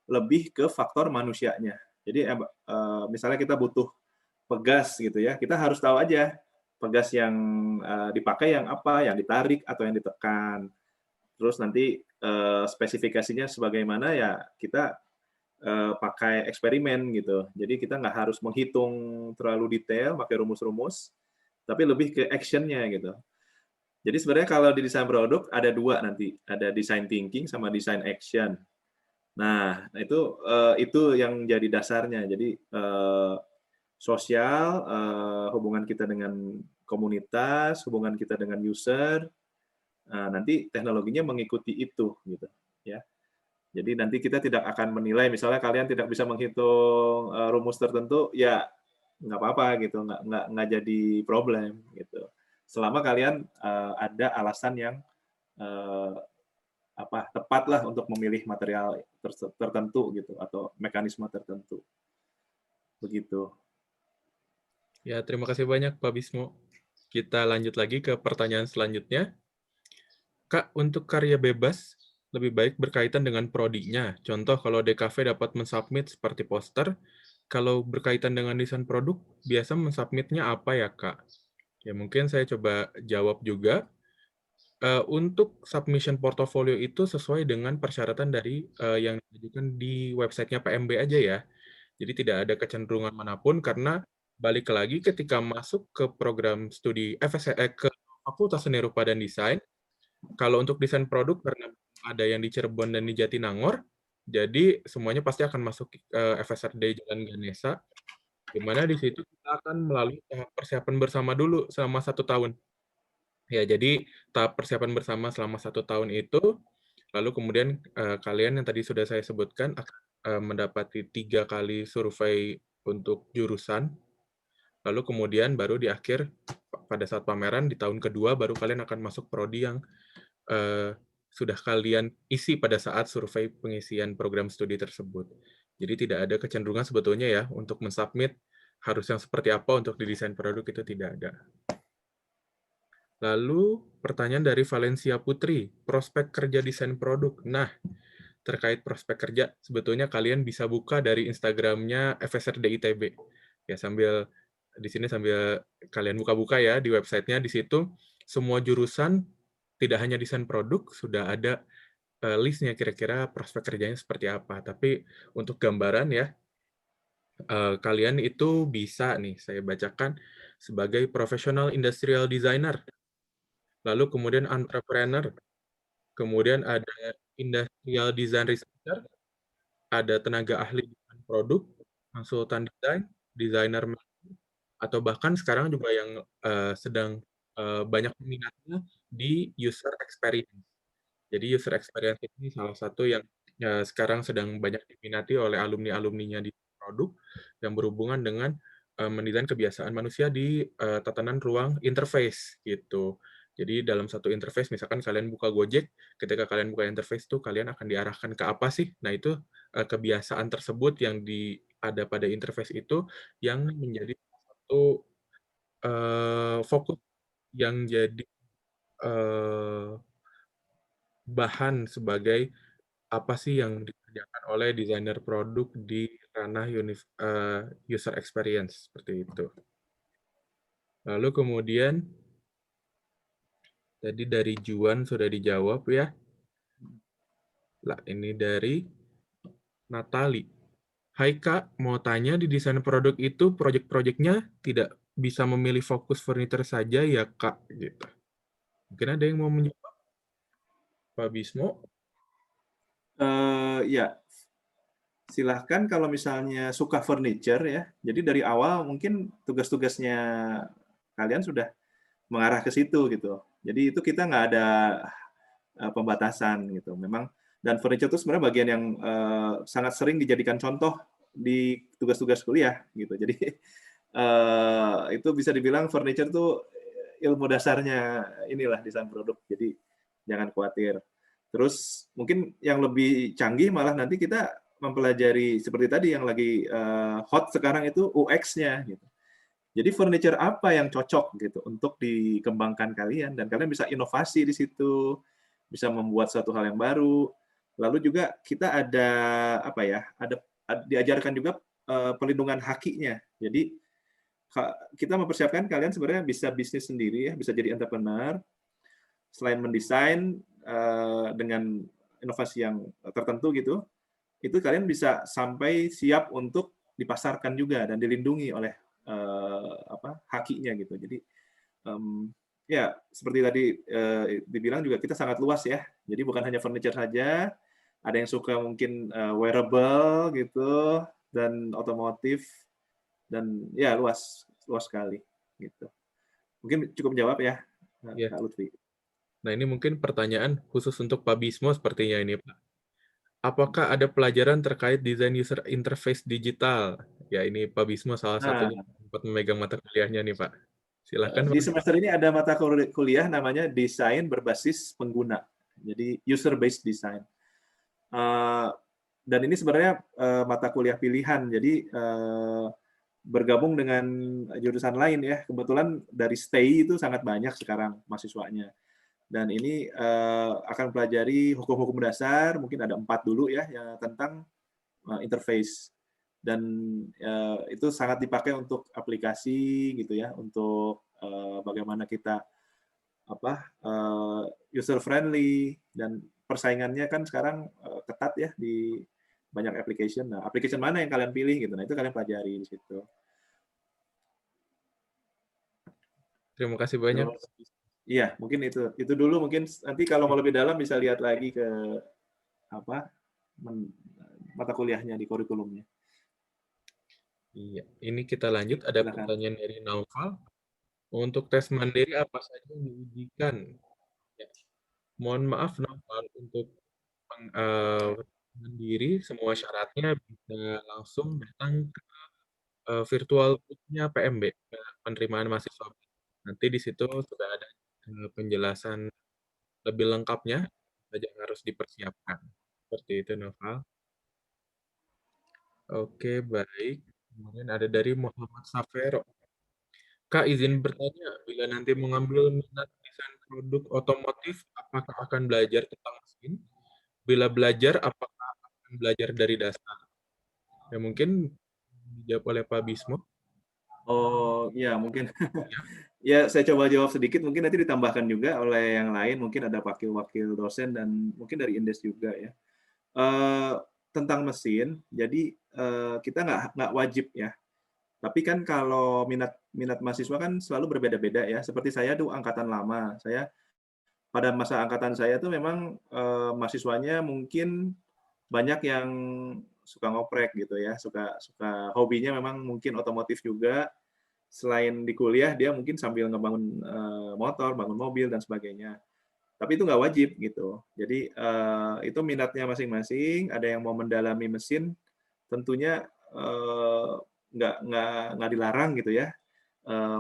lebih ke faktor manusianya. Jadi misalnya kita butuh pegas gitu ya, kita harus tahu aja pegas yang dipakai yang apa, yang ditarik atau yang ditekan. Terus nanti spesifikasinya sebagaimana ya kita pakai eksperimen gitu. Jadi kita nggak harus menghitung terlalu detail, pakai rumus-rumus, tapi lebih ke action-nya gitu. Jadi sebenarnya kalau di desain produk ada dua nanti, ada design thinking sama design action. Nah itu yang jadi dasarnya. Jadi sosial, hubungan kita dengan komunitas, hubungan kita dengan user, nanti teknologinya mengikuti itu gitu ya. Jadi nanti kita tidak akan menilai, misalnya kalian tidak bisa menghitung rumus tertentu, ya nggak apa-apa gitu, nggak jadi problem gitu. Selama kalian ada alasan yang tepat lah untuk memilih material tertentu gitu atau mekanisme tertentu. Begitu. Ya, terima kasih banyak Pak Bismo. Kita lanjut lagi ke pertanyaan selanjutnya. Kak, untuk karya bebas, lebih baik berkaitan dengan prodinya. Contoh, kalau DKV dapat mensubmit seperti poster, kalau berkaitan dengan desain produk, biasa mensubmitnya apa ya, Kak? Ya, mungkin saya coba jawab juga. Untuk submission portofolio itu sesuai dengan persyaratan dari yang diajukan di websitenya PMB aja ya. Jadi tidak ada kecenderungan manapun karena balik lagi ketika masuk ke program studi ke Fakultas Seni Rupa dan Desain, kalau untuk desain produk karena ada yang di Cirebon dan di Jatinangor, Jadi semuanya pasti akan masuk FSRD Jalan Ganesha, di mana di situ kita akan melalui tahap persiapan bersama dulu selama 1 tahun. Ya, jadi tahap persiapan bersama selama 1 tahun itu, lalu kemudian kalian yang tadi sudah saya sebutkan akan mendapati 3 kali survei untuk jurusan, lalu kemudian baru di akhir pada saat pameran di tahun kedua baru kalian akan masuk prodi yang sudah kalian isi pada saat survei pengisian program studi tersebut. Jadi tidak ada kecenderungan sebetulnya ya untuk mensubmit harus yang seperti apa untuk didesain produk, itu tidak ada. Lalu pertanyaan dari Valencia Putri, prospek kerja desain produk. Nah, terkait prospek kerja, sebetulnya kalian bisa buka dari Instagramnya FSRD ITB. Ya, di sini sambil kalian buka-buka ya di websitenya, di situ semua jurusan tidak hanya desain produk, sudah ada listnya kira-kira prospek kerjanya seperti apa. Tapi untuk gambaran ya, kalian itu bisa nih, saya bacakan, sebagai professional industrial designer, lalu kemudian entrepreneur, kemudian ada industrial design researcher, ada tenaga ahli desain produk, konsultan desain, desainer, atau bahkan sekarang juga yang sedang banyak minatnya di user experience. Jadi user experience ini salah satu yang sekarang sedang banyak diminati oleh alumni-alumninya di produk yang berhubungan dengan mendesain kebiasaan manusia di tatanan ruang interface gitu. Jadi dalam satu interface, misalkan kalian buka Gojek, ketika kalian buka interface itu kalian akan diarahkan ke apa sih? Nah itu kebiasaan tersebut yang ada pada interface itu yang menjadi satu fokus yang jadi bahan sebagai apa sih yang dikerjakan oleh desainer produk di ranah user experience, seperti itu. Lalu kemudian, tadi dari Juan sudah dijawab ya. Lah, ini dari Natali. Hai Kak, mau tanya di desain produk itu proyek-proyeknya tidak bisa memilih fokus furniture saja ya Kak? Gitu. Mungkin ada yang mau menjawab, Pak Bismo? Ya, silahkan kalau misalnya suka furniture ya. Jadi dari awal mungkin tugas-tugasnya kalian sudah mengarah ke situ gitu. Jadi itu kita nggak ada pembatasan gitu. Memang dan furniture itu sebenarnya bagian yang sangat sering dijadikan contoh di tugas-tugas kuliah gitu. Jadi itu bisa dibilang furniture itu ilmu dasarnya inilah desain produk. Jadi jangan khawatir. Terus mungkin yang lebih canggih malah nanti kita mempelajari seperti tadi yang lagi hot sekarang itu UX-nya gitu. Jadi furniture apa yang cocok gitu untuk dikembangkan kalian dan kalian bisa inovasi di situ, bisa membuat suatu hal yang baru. Lalu juga kita ada apa ya? Diajarkan juga pelindungan hakinya. Jadi kita mempersiapkan kalian sebenarnya bisa bisnis sendiri ya, bisa jadi entrepreneur. Selain mendesain dengan inovasi yang tertentu gitu, itu kalian bisa sampai siap untuk dipasarkan juga dan dilindungi oleh hakinya gitu. Jadi ya seperti tadi dibilang juga kita sangat luas ya. Jadi bukan hanya furniture saja, ada yang suka mungkin wearable gitu dan otomotif dan ya luas sekali gitu. Mungkin cukup menjawab ya, Ya. Kak Lutfi. Nah, ini mungkin pertanyaan khusus untuk Pak Bismo sepertinya ini, Pak. Apakah ada pelajaran terkait desain user interface digital? Ya, ini Pak Bismo salah Nah, satunya sempat memegang mata kuliahnya nih, Pak. Silahkan, di Pak. semester ini ada mata kuliah namanya desain berbasis pengguna. Jadi user based design. Dan ini sebenarnya mata kuliah pilihan. Jadi bergabung dengan jurusan lain ya. Kebetulan dari STAI itu sangat banyak sekarang mahasiswanya. Dan ini akan pelajari hukum-hukum dasar, mungkin ada 4 dulu ya, yang tentang interface. Dan itu sangat dipakai untuk aplikasi gitu ya, untuk bagaimana kita user friendly dan persaingannya kan sekarang ketat ya di banyak application. Nah, application mana yang kalian pilih gitu. Nah, itu kalian pelajari di situ. Terima kasih banyak. Iya, mungkin itu dulu mungkin nanti kalau mau lebih dalam bisa lihat lagi ke mata kuliahnya di kurikulumnya. Iya, ini kita lanjut. Ada Silakan. pertanyaan dari Naufal. Untuk tes mandiri apa saja yang diujikan? Ya. Mohon maaf Naufal, untuk mandiri semua syaratnya bisa langsung datang ke virtual bootnya PMB, penerimaan mahasiswa. Nanti di situ sudah ada penjelasan lebih lengkapnya saja yang harus dipersiapkan. Seperti itu, Naufal. Oke, baik. Kemudian ada dari Muhammad Safero. Kak, izin bertanya, bila nanti mengambil minat desain produk otomotif, apakah akan belajar tentang mesin? Bila belajar, apakah akan belajar dari dasar? Ya, mungkin dijawab oleh Pak Bismo. Oh, ya mungkin. Ya. Ya, saya coba jawab sedikit, mungkin nanti ditambahkan juga oleh yang lain, mungkin ada wakil-wakil dosen dan mungkin dari Indes juga ya. Tentang mesin, jadi kita nggak wajib ya. Tapi kan kalau minat mahasiswa kan selalu berbeda-beda ya. Seperti saya tuh angkatan lama, saya pada masa angkatan saya tuh memang mahasiswanya mungkin banyak yang suka ngoprek gitu ya, suka hobinya memang mungkin otomotif juga. Selain di kuliah dia mungkin sambil ngebangun motor, bangun mobil dan sebagainya. Tapi itu nggak wajib gitu. Jadi itu minatnya masing-masing. Ada yang mau mendalami mesin, tentunya nggak dilarang gitu ya.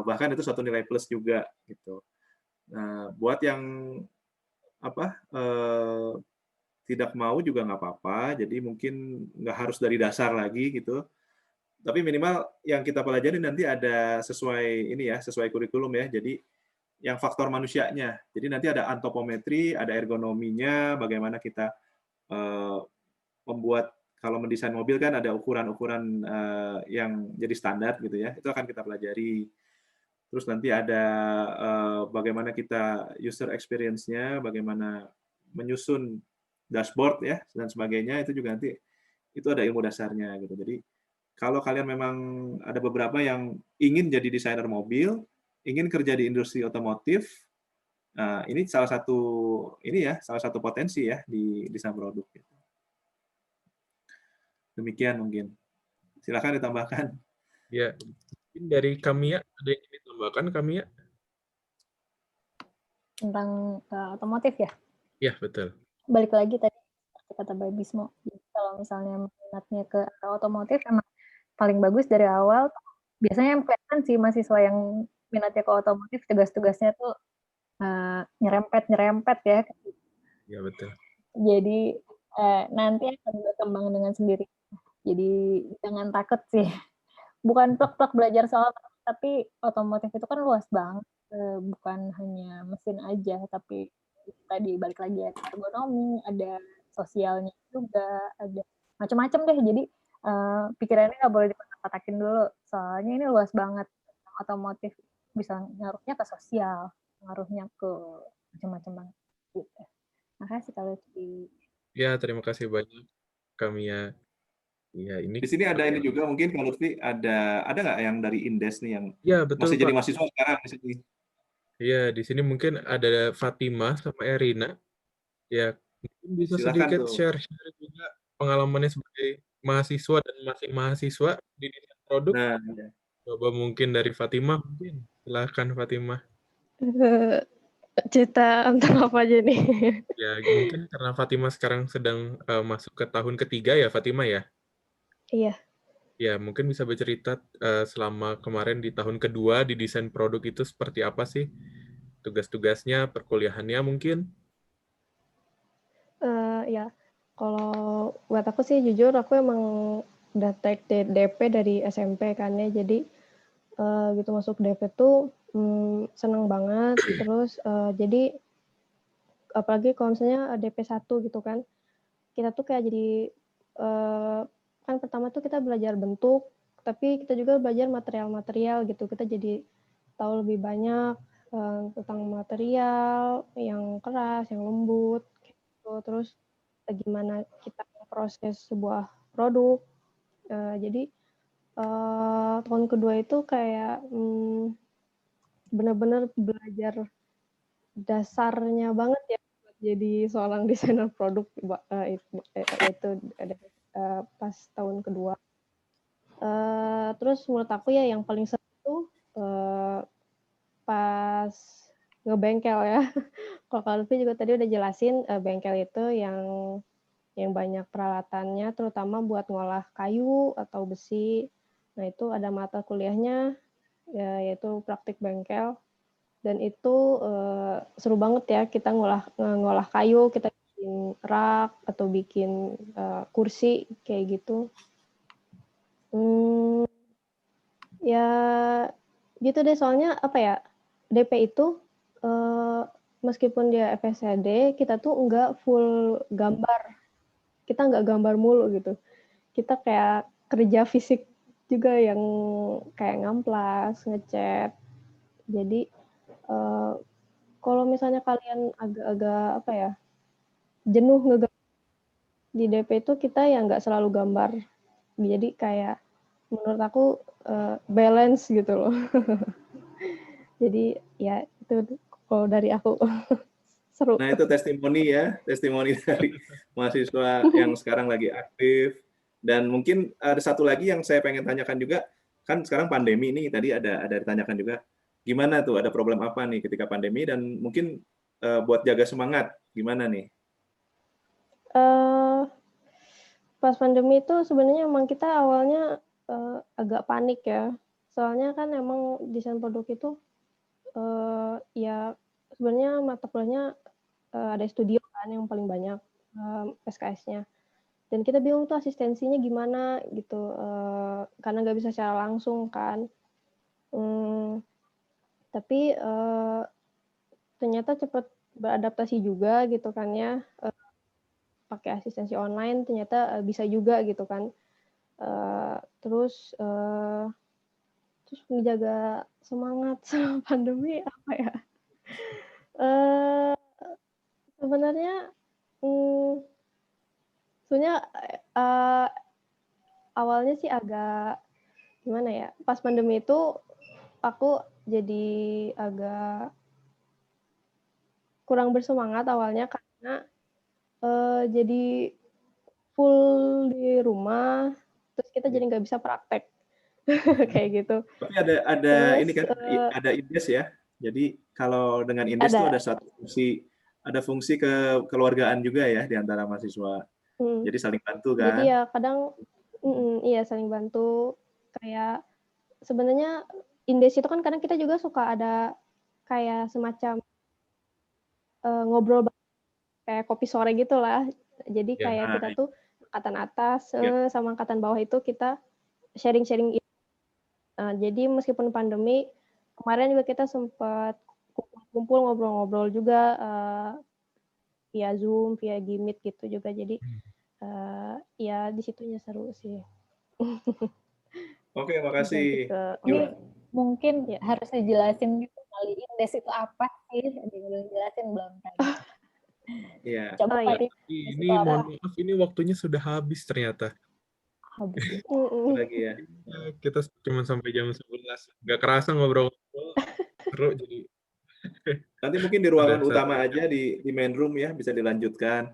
Bahkan itu suatu nilai plus juga gitu. Nah, buat yang apa tidak mau juga nggak apa-apa. Jadi mungkin nggak harus dari dasar lagi gitu. Tapi minimal yang kita pelajari nanti ada sesuai ini ya, sesuai kurikulum ya. Jadi yang faktor manusianya. Jadi nanti ada antropometri, ada ergonominya, bagaimana kita membuat kalau mendesain mobil kan ada ukuran-ukuran yang jadi standar gitu ya. Itu akan kita pelajari. Terus nanti ada bagaimana kita user experience-nya, bagaimana menyusun dashboard ya dan sebagainya, itu juga nanti itu ada ilmu dasarnya gitu. Jadi kalau kalian memang ada beberapa yang ingin jadi desainer mobil, ingin kerja di industri otomotif, nah ini salah satu potensi ya di desain produk. Demikian mungkin. Silakan ditambahkan. Ya, mungkin dari Kamia ada yang ingin ditambahkan, Kamia? Tentang otomotif ya? Ya, betul. Balik lagi tadi kata Mbak Bismo, kalau misalnya minatnya ke otomotif emang paling bagus dari awal. Biasanya yang kelihatan sih mahasiswa yang minatnya ke otomotif, tugas-tugasnya tuh nyerempet ya. Ya, betul. Jadi nanti akan berkembang dengan sendiri. Jadi jangan takut sih. Bukan plek-plek belajar soal, tapi otomotif itu kan luas banget. Bukan hanya mesin aja, tapi tadi balik lagi ada ergonomi, ada sosialnya juga, ada macam-macam deh. Jadi pikirannya nggak boleh dipatak-patakin dulu. Soalnya ini luas banget. Otomotif bisa ngaruhnya ke sosial, ngaruhnya ke macam-macam banget. Gitu. Makasih kalau di. Ya, terima kasih banyak, Kamia. Ya, ini. Di sini ada ini juga mungkin kalau Lutfi ada nggak yang dari Indes nih yang ya, betul, masih Pak. jadi mahasiswa sekarang di sini? Iya, di sini mungkin ada Fatima sama Erina. Ya, mungkin bisa Silakan sedikit tuh. share juga pengalamannya sebagai mahasiswa dan masih mahasiswa di desain produk. Nah, ya. Coba mungkin dari Fatima, mungkin. Silahkan Fatima. Cerita antara apa aja nih? Ya, mungkin karena Fatima sekarang sedang masuk ke tahun ketiga ya, Fatima ya? Iya. Ya, mungkin bisa bercerita selama kemarin di tahun kedua di desain produk itu seperti apa sih? Tugas-tugasnya, perkuliahannya mungkin? Ya, kalau buat aku sih jujur aku emang udah take DP dari SMP kan ya, jadi gitu masuk DP tuh seneng banget, terus jadi apalagi kalau misalnya DP 1 gitu kan, kita tuh kayak jadi kan pertama tuh kita belajar bentuk, tapi kita juga belajar material-material gitu, kita jadi tahu lebih banyak tentang material yang keras, yang lembut, gitu. Terus gimana kita proses sebuah produk. Jadi tahun kedua itu kayak benar-benar belajar dasarnya banget ya buat jadi seorang desainer produk itu pas tahun kedua. Terus menurut aku ya yang paling seru itu pas ngebengkel ya. Kalau Kak Lutfi juga tadi udah jelasin bengkel itu yang banyak peralatannya, terutama buat ngolah kayu atau besi. Nah itu ada mata kuliahnya, yaitu praktik bengkel. Dan itu seru banget ya, kita ngolah kayu, kita bikin rak atau bikin kursi kayak gitu. Ya gitu deh, soalnya apa ya, DP itu meskipun dia FSHD, kita tuh nggak full gambar. Kita nggak gambar mulu gitu. Kita kayak kerja fisik juga yang kayak ngamplas, ngecat. Jadi kalau misalnya kalian agak-agak apa ya, jenuh di DP itu kita ya nggak selalu gambar. Jadi kayak menurut aku balance gitu loh. Jadi ya itu kalau dari aku seru. Nah, itu testimoni dari mahasiswa yang sekarang lagi aktif. Dan mungkin ada satu lagi yang saya pengen tanyakan juga, kan sekarang pandemi ini tadi ada ditanyakan juga, gimana tuh, ada problem apa nih ketika pandemi, dan mungkin buat jaga semangat, gimana nih? Pas pandemi itu sebenarnya emang kita awalnya agak panik ya. Soalnya kan emang desain produk itu ya sebenarnya mata kuliahnya ada studio kan yang paling banyak SKS-nya. Dan kita bingung tuh asistensinya gimana gitu, karena nggak bisa secara langsung kan. Tapi ternyata cepat beradaptasi juga gitu kan ya, pakai asistensi online ternyata bisa juga gitu kan. Terus menjaga semangat selama pandemi apa ya? Sebenarnya sebenarnya awalnya sih agak gimana ya? Pas pandemi itu aku jadi agak kurang bersemangat awalnya karena jadi full di rumah, terus kita jadi nggak bisa praktek kayak gitu. Tapi ada Terus ini kan, ada Indes ya. Jadi kalau dengan Indes itu ada satu fungsi kekeluargaan juga ya di antara mahasiswa. Jadi saling bantu kan. Jadi ya kadang iya saling bantu. Kayak sebenarnya Indes itu kan kadang kita juga suka ada kayak semacam ngobrol kayak kopi sore gitu lah. Jadi kayak kita tuh angkatan atas sama angkatan bawah itu kita sharing-sharing. Jadi meskipun pandemi, kemarin juga kita sempat kumpul-kumpul ngobrol-ngobrol juga via Zoom, via Gmeet gitu juga. Jadi ya di situnya seru sih. Oke, makasih. Ini mungkin harus dijelasin gitu kali, Indes itu apa sih? Dijelasin belum tadi? Iya. Coba ini mohon maaf, ini waktunya sudah habis ternyata. Lagi ya. Kita cuma sampai jam 11. Nggak kerasa ngobrol-ngobrol. Seru jadi. Nanti mungkin di ruangan utama aja di main room ya, bisa dilanjutkan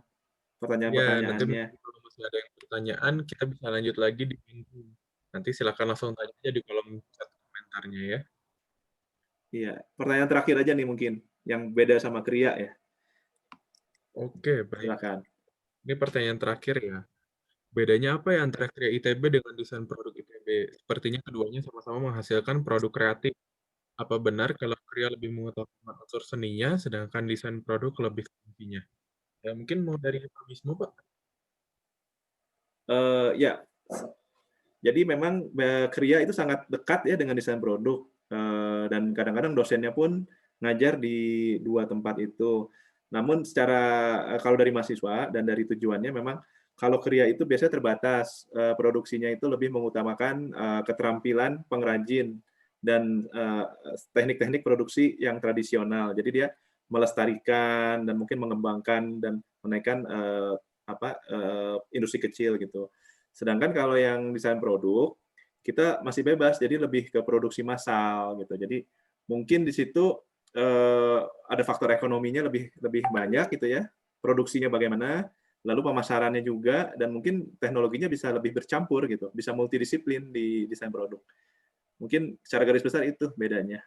pertanyaan-pertanyaannya. Nanti kalau masih ada yang pertanyaan, kita bisa lanjut lagi di main room. Nanti silakan langsung tanya aja di kolom chat komentarnya ya. Iya, pertanyaan terakhir aja nih mungkin, yang beda sama Kria ya. Oke, baik. Silakan. Ini pertanyaan terakhir ya. Bedanya apa ya antara Kria ITB dengan desain produk ITB? Sepertinya keduanya sama-sama menghasilkan produk kreatif. Apa benar kalau Kria lebih mengutamakan unsur seninya, sedangkan desain produk lebih ke fungsinya? Ya, mungkin mau dari Pak Bismo, Pak. Ya, jadi memang Kria itu sangat dekat ya dengan desain produk, dan kadang-kadang dosennya pun ngajar di dua tempat itu. Namun kalau dari mahasiswa dan dari tujuannya memang kalau Kria itu biasanya terbatas, produksinya itu lebih mengutamakan keterampilan pengrajin dan teknik-teknik produksi yang tradisional. Jadi dia melestarikan dan mungkin mengembangkan dan menaikkan industri kecil gitu. Sedangkan kalau yang desain produk, kita masih bebas, jadi lebih ke produksi massal gitu. Jadi mungkin di situ ada faktor ekonominya lebih banyak gitu ya, produksinya bagaimana, lalu pemasarannya juga, dan mungkin teknologinya bisa lebih bercampur gitu, bisa multidisiplin di desain produk. Mungkin secara garis besar itu bedanya.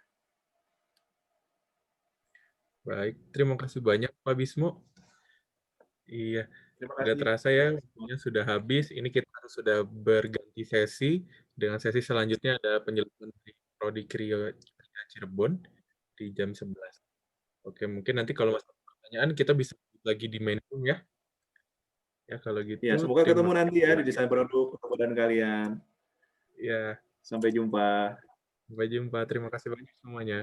Baik, terima kasih banyak Pak Bismo. Iya, Terima nggak kasih. terasa ya, waktunya sudah habis. Ini kita sudah berganti sesi. Dengan sesi selanjutnya ada penjelasan dari Prodi Kria Cirebon di jam 11. Oke, mungkin nanti kalau masih ada pertanyaan, kita bisa lagi di main room ya. Ya, kalau gitu, Ya, semoga terima ketemu nanti ya di kasih. desain produk dan kalian. Ya, Sampai jumpa. sampai jumpa. Terima kasih banyak semuanya.